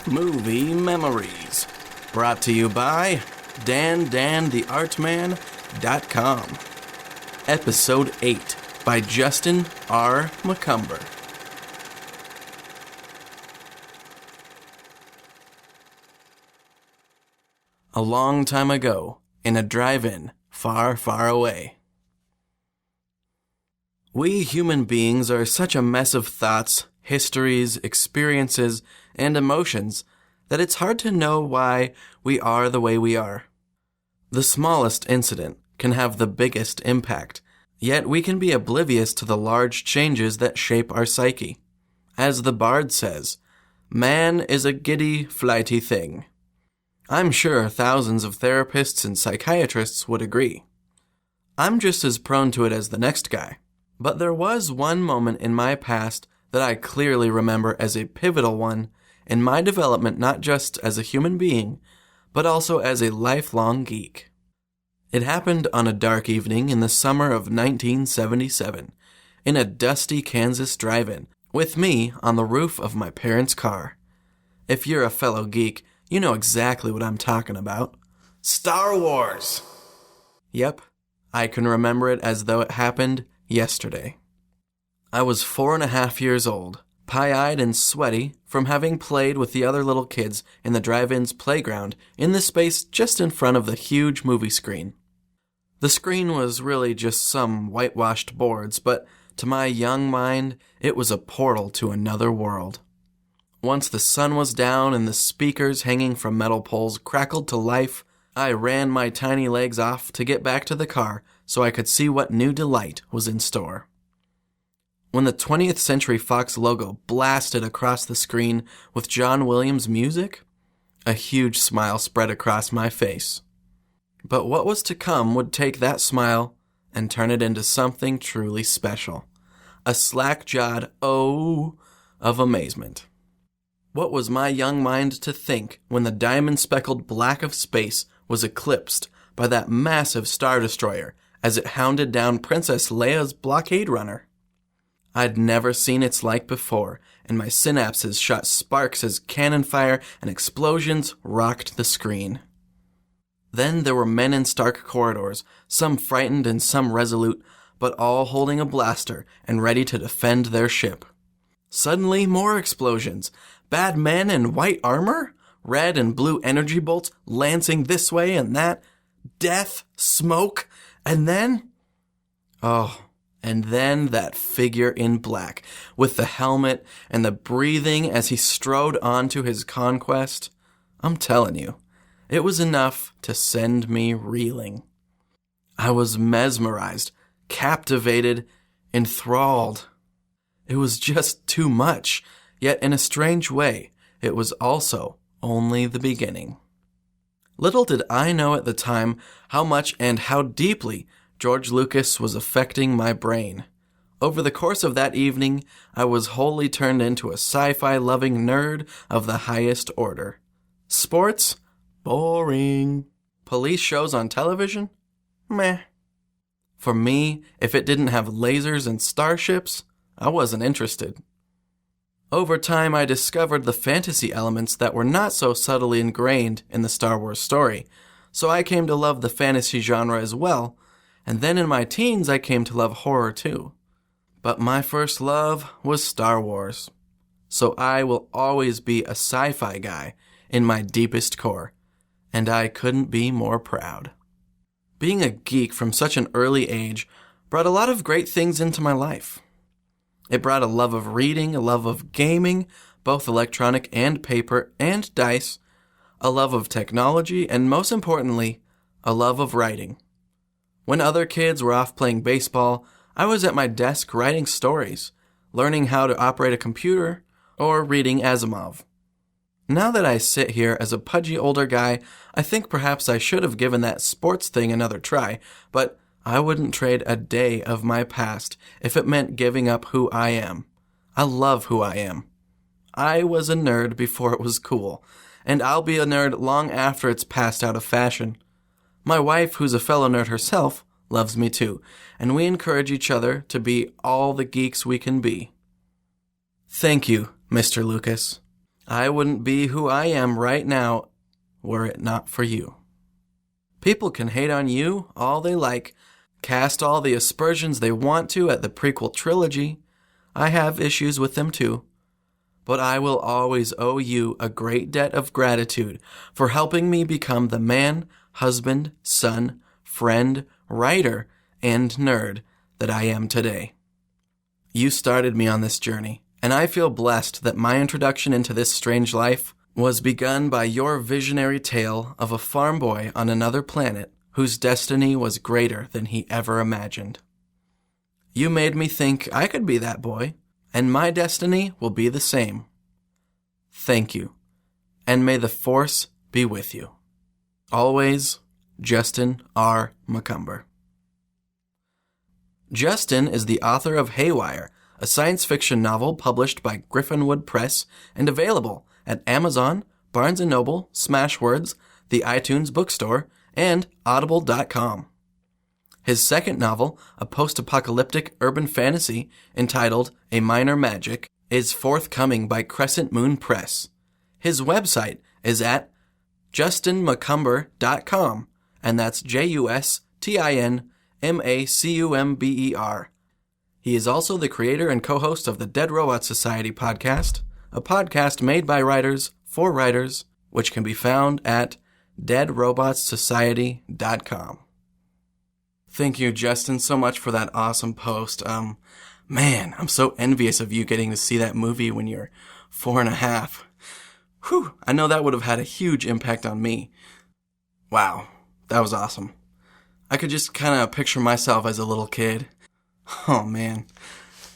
Movie Memories. Brought to you by dantheartman.com. Episode 8 by Justin R. Macumber. A long time ago, in a drive-in far, far away. We human beings are such a mess of thoughts, histories, experiences, and emotions that it's hard to know why we are the way we are. The smallest incident can have the biggest impact, yet we can be oblivious to the large changes that shape our psyche. As the bard says, man is a giddy, flighty thing. I'm sure thousands of therapists and psychiatrists would agree. I'm just as prone to it as the next guy. But there was one moment in my past that I clearly remember as a pivotal one in my development, not just as a human being, but also as a lifelong geek. It happened on a dark evening in the summer of 1977, in a dusty Kansas drive-in, with me on the roof of my parents' car. If you're a fellow geek, you know exactly what I'm talking about. Star Wars! Yep, I can remember it as though it happened yesterday. I was 4.5 years old, pie-eyed and sweaty from having played with the other little kids in the drive-in's playground in the space just in front of the huge movie screen. The screen was really just some whitewashed boards, but to my young mind, it was a portal to another world. Once the sun was down and the speakers hanging from metal poles crackled to life, I ran my tiny legs off to get back to the car so I could see what new delight was in store. When the 20th Century Fox logo blasted across the screen with John Williams' music, a huge smile spread across my face. But what was to come would take that smile and turn it into something truly special. A slack-jawed oh of amazement. What was my young mind to think when the diamond-speckled black of space was eclipsed by that massive Star Destroyer as it hounded down Princess Leia's blockade runner? I'd never seen its like before, and my synapses shot sparks as cannon fire and explosions rocked the screen. Then there were men in stark corridors, some frightened and some resolute, but all holding a blaster and ready to defend their ship. Suddenly, more explosions. Bad men in white armor? Red and blue energy bolts lancing this way and that? Death, smoke, and then... And then that figure in black, with the helmet and the breathing as he strode on to his conquest. I'm telling you, it was enough to send me reeling. I was mesmerized, captivated, enthralled. It was just too much. Yet in a strange way, it was also only the beginning. Little did I know at the time how much and how deeply George Lucas was affecting my brain. Over the course of that evening, I was wholly turned into a sci-fi loving nerd of the highest order. Sports? Boring. Police shows on television? Meh. For me, if it didn't have lasers and starships, I wasn't interested. Over time, I discovered the fantasy elements that were not so subtly ingrained in the Star Wars story, so I came to love the fantasy genre as well, and then in my teens I came to love horror too. But my first love was Star Wars, so I will always be a sci-fi guy in my deepest core, and I couldn't be more proud. Being a geek from such an early age brought a lot of great things into my life. It brought a love of reading, a love of gaming, both electronic and paper and dice, a love of technology, and most importantly, a love of writing. When other kids were off playing baseball, I was at my desk writing stories, learning how to operate a computer, or reading Asimov. Now that I sit here as a pudgy older guy, I think perhaps I should have given that sports thing another try, but I wouldn't trade a day of my past if it meant giving up who I am. I love who I am. I was a nerd before it was cool, and I'll be a nerd long after it's passed out of fashion. My wife, who's a fellow nerd herself, loves me too, and we encourage each other to be all the geeks we can be. Thank you, Mr. Lucas. I wouldn't be who I am right now were it not for you. People can hate on you all they like, cast all the aspersions they want to at the prequel trilogy. I have issues with them too. But I will always owe you a great debt of gratitude for helping me become the man, husband, son, friend, writer, and nerd that I am today. You started me on this journey, and I feel blessed that my introduction into this strange life was begun by your visionary tale of a farm boy on another planet whose destiny was greater than he ever imagined. You made me think I could be that boy, and my destiny will be the same. Thank you, and may the Force be with you. Always, Justin R. Macumber. Justin is the author of Haywire, a science fiction novel published by Griffinwood Press and available at Amazon, Barnes & Noble, Smashwords, the iTunes Bookstore, and Audible.com. His second novel, a post-apocalyptic urban fantasy entitled A Minor Magic, is forthcoming by Crescent Moon Press. His website is at justinmacumber.com, and that's JustinMacumber. He is also the creator and co-host of the Dead Robot Society podcast, a podcast made by writers for writers, which can be found at deadrobotsociety.com. Thank you, Justin, so much for that awesome post. Man, I'm so envious of you getting to see that movie when you're 4.5. Whew, I know that would have had a huge impact on me. Wow, that was awesome. I could just kind of picture myself as a little kid. Oh man,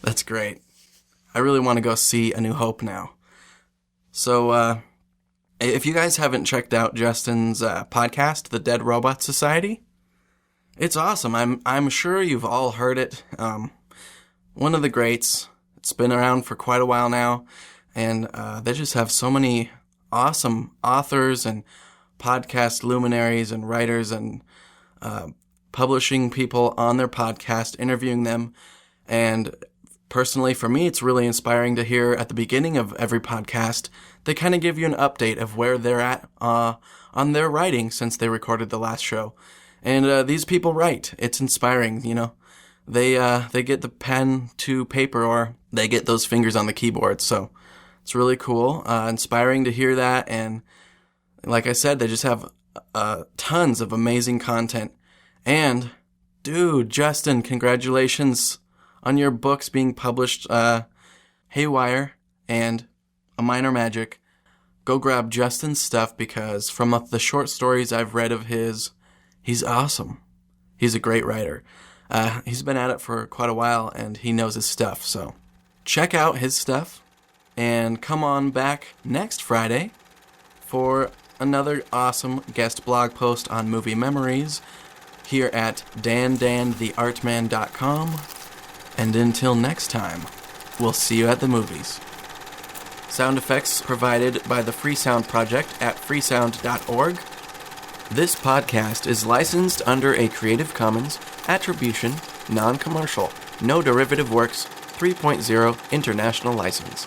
that's great. I really want to go see A New Hope now. So, if you guys haven't checked out Justin's podcast, The Dead Robot Society, it's awesome. I'm sure you've all heard it. One of the greats. It's been around for quite a while now, and they just have so many awesome authors and podcast luminaries and writers and publishing people on their podcast, interviewing them. And personally, for me, it's really inspiring to hear at the beginning of every podcast, they kind of give you an update of where they're at on their writing since they recorded the last show. And these people write. It's inspiring, you know. They get the pen to paper, or they get those fingers on the keyboard. So it's really cool, inspiring to hear that. And like I said, they just have tons of amazing content. And dude, Justin, congratulations on your books being published, Haywire and A Minor Magic. Go grab Justin's stuff, because from the short stories I've read of his, he's awesome. He's a great writer. He's been at it for quite a while, and he knows his stuff. So check out his stuff, and come on back next Friday for another awesome guest blog post on movie memories here at dandantheartman.com. And until next time, we'll see you at the movies. Sound effects provided by the Free Sound Project at freesound.org. This podcast is licensed under a Creative Commons Attribution, Non-Commercial, No Derivative Works 3.0 International License.